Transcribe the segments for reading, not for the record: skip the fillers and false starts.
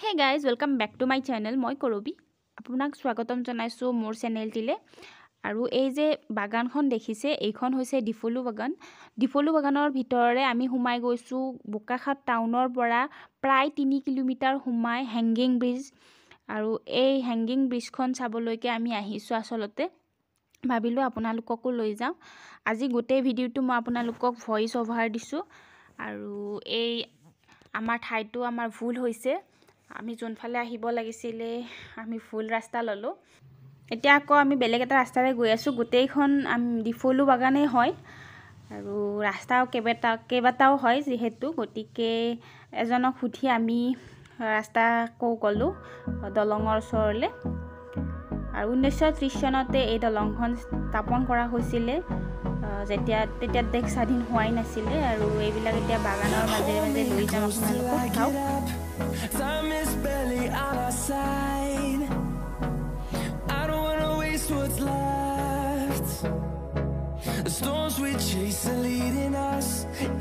Hey guys, welcome back to my channel. মই কৰবি আপোনাক স্বাগতম জনাইছো মোৰ চেনেলটিলে আৰু এই যে বাগানখন দেখিছে এইখন হৈছে ডিফলু বাগানৰ ভিতৰৰে আমি হুমাই গৈছো বোকাখাট টাউনৰ পৰা প্ৰায় 3 কিলোমিটাৰ হুমাই হ্যাঙ্গিং ব্ৰিজ আৰু এই হ্যাঙ্গিং ব্ৰিজখন চাবলৈকে আমি আহিছো আসলতে ভাবিলো আপোনালোককো লৈ যাও আজি গোটেই ভিডিওটো মই আপোনালোকক ভয়েস ওভাৰ দিছো আৰু এই আমাৰ ঠাইটো আমাৰ ভুল হৈছে আমি জোনফালে আহিব লাগিছিলে আমি ফুল ৰাস্তা ললো এতিয়া আকৌ আমি বেলেগ এটা ৰাস্তাৰে গৈ আছো গোটেইখন ডিফলু বাগানে হয় আৰু ৰাস্তাও কেবাটাও হয় যেহেতু গটিকে এজনক খুঠি আমি ৰাস্তা কো গলো দলঙৰ ওচৰলে আৰু 1930 চনতে এই দলংখন স্থাপন কৰা হৈছিল তেতিয়া দেশ স্বাধীন হোৱাই নাছিল আৰু এইবিলাক এতিয়া বাগানৰ মাজে মাজে লৈ যাম আপোনালোকক চাও Time is barely on our side. I don't wanna waste what's left. The storms we chase are leading us,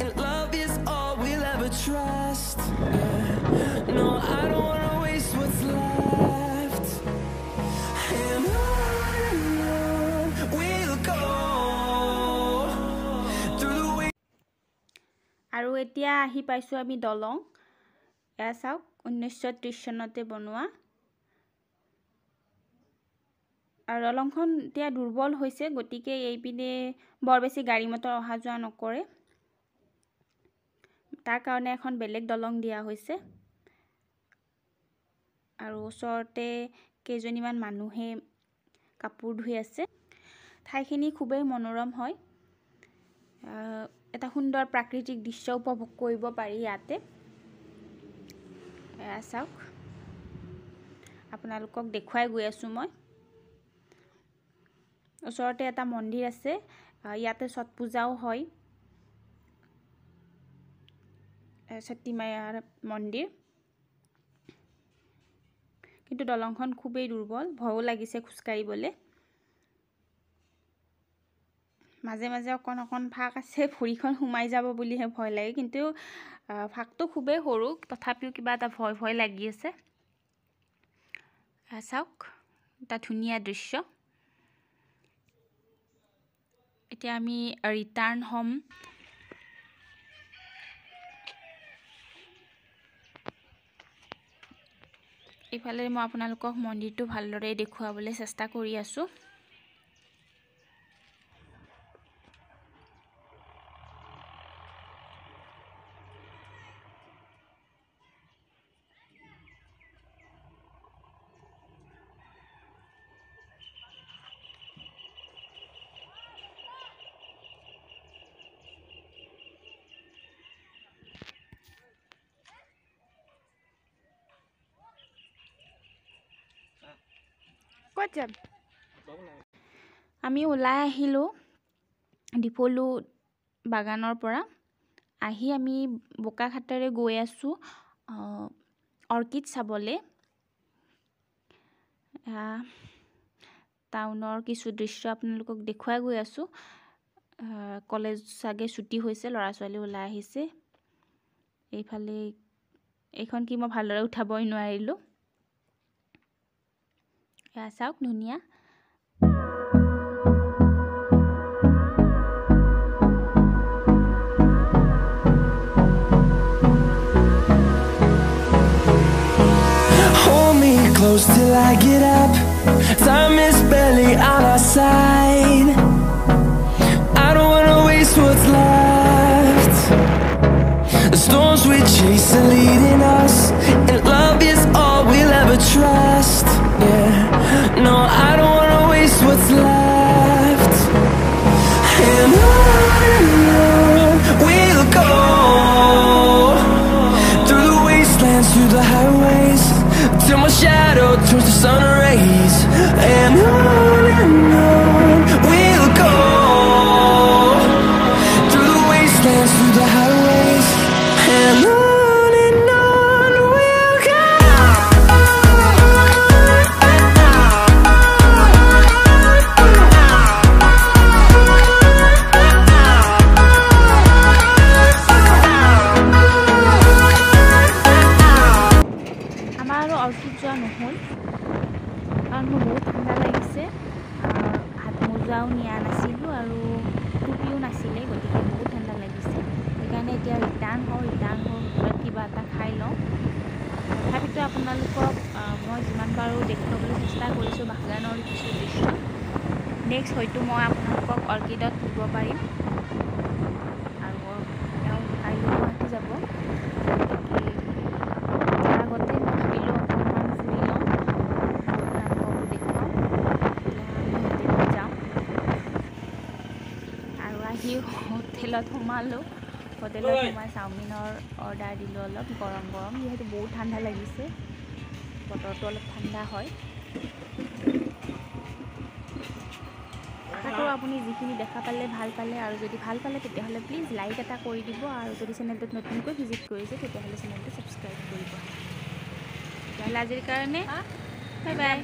and love is all we'll ever trust. No, I don't wanna waste what's left. And on we'll go through the way. আৰু এতিয়া আহি পাইছো আমি দলং এয়া চাওক 1930 চনতে বনোৱা আৰু দলংখন এতিয়া দুৰ্বল হৈছে গটিকে এই পিনে বৰ বেছি গাড়ী মটৰ অহা যোৱা নকৰে তাৰ কাৰণে এখন বেলেগ দলং দিয়া হৈছে আৰু ওচৰতে কেজনীমান মানুহে কাপোৰ ধুই আছে ঠাইখিনি খুবেই মনোৰম হয় এটা সুন্দৰ প্ৰাকৃতিক দৃশ্য উপভোগ কৰিব পাৰি ইয়াতে চাওক আপোনালোকক দেখুৱাই গৈ আছো মই ওচৰতে এটা মন্দিৰ আছে ইয়াতে ছট পূজাও হয় সতী মায়াৰ মন্দিৰ কিন্তু দলংখন খুবেই দুৰ্বল ভয়ও লাগিছে খুস্কাৰিবলে মাজে মাজে অকন ফাক আছে ভৰিখন হুমাই যাব বুলিহে ভয় লাগে কিন্তু ফাকটো খুবেই সৰু তথাপিও কিবা এটা ভয় লাগি আছে চাওক এটা ধুনীয়া দৃশ্য এতিয়া আমি ৰিটাৰ্ণ হ'ম ইফালে মই আপোনালোকক মন্দিৰটো ভালদৰে দেখুৱাবলৈ চেষ্টা কৰি আছো আমি ওলাই আহিলো ডিফলু বাগানৰ পৰা আহি আমি বোকাখাটেৰে গৈ আছো অৰ্কিড চাবলে টাউনৰ কিছু দৃশ্য আপোনালোকক দেখুৱাই গৈ আছো কলেজ সাগে ছুটি হৈছে লৰা ছোৱালী ওলাই আহিছে এইফালে এইখন কি মই ভালদৰে উঠাবই নোৱাৰিলো চাওক ধুনীয়া Hold me close till I get up. Time is barely on our side. I don't wanna waste what's left. The storms we chase are leading us, and love is all we'll ever trust. Yeah, no, I don't wanna waste what's left. And on we'll go through the wastelands, through the highways, till my shadow turns to sun rays. And on we'll go through the wastelands, through the highways. And on we'll go. নহ'ল কাৰণ মোৰ বহুত ঠাণ্ডা লাগিছে হাত মোজাও নিয়া নাছিলোঁ আৰু টুপিও নাছিলে গতিকে বহুত ঠাণ্ডা লাগিছে সেইকাৰণে এতিয়া ৰিটাৰ্ণ হৈ হোটেলত কিবা এটা খাই লওঁ তথাপিতো আপোনালোকক মই যিমান পাৰোঁ দেখুৱাবলৈ চেষ্টা কৰিছোঁ বাগানৰ কিছু দৃশ্য নেক্সট হয়তো মই আপোনালোকক অৰ্কিডত নিব পাৰিম আৰু তেওঁ কাইলৈ গুৱাহাটী যাব তাৰ আগতে মই ভাবিলোঁ অকণমান ফুৰি লওঁ আপোনালোককো দেখুৱাওঁ এতিয়া আমি হোটেলত যাওঁ আৰু আহি হোটেলত সোমালোঁ হোটেলত সোমাই চাওমিনৰ অৰ্ডাৰ দিলোঁ অলপ গৰম যিহেতু বহুত ঠাণ্ডা লাগিছে বতৰটো অলপ ঠাণ্ডা হয় আশা কৰোঁ আপুনি যিখিনি দেখা পালে ভাল পালে আৰু যদি ভাল পালে তেতিয়াহ'লে প্লিজ লাইক এটা কৰি দিব আৰু যদি চেনেলটোত নতুনকৈ ভিজিট কৰিছে তেতিয়াহ'লে চেনেলটো ছাবস্ক্ৰাইব কৰিব তেতিয়াহ'লে আজিৰ কাৰণে বাই বাই।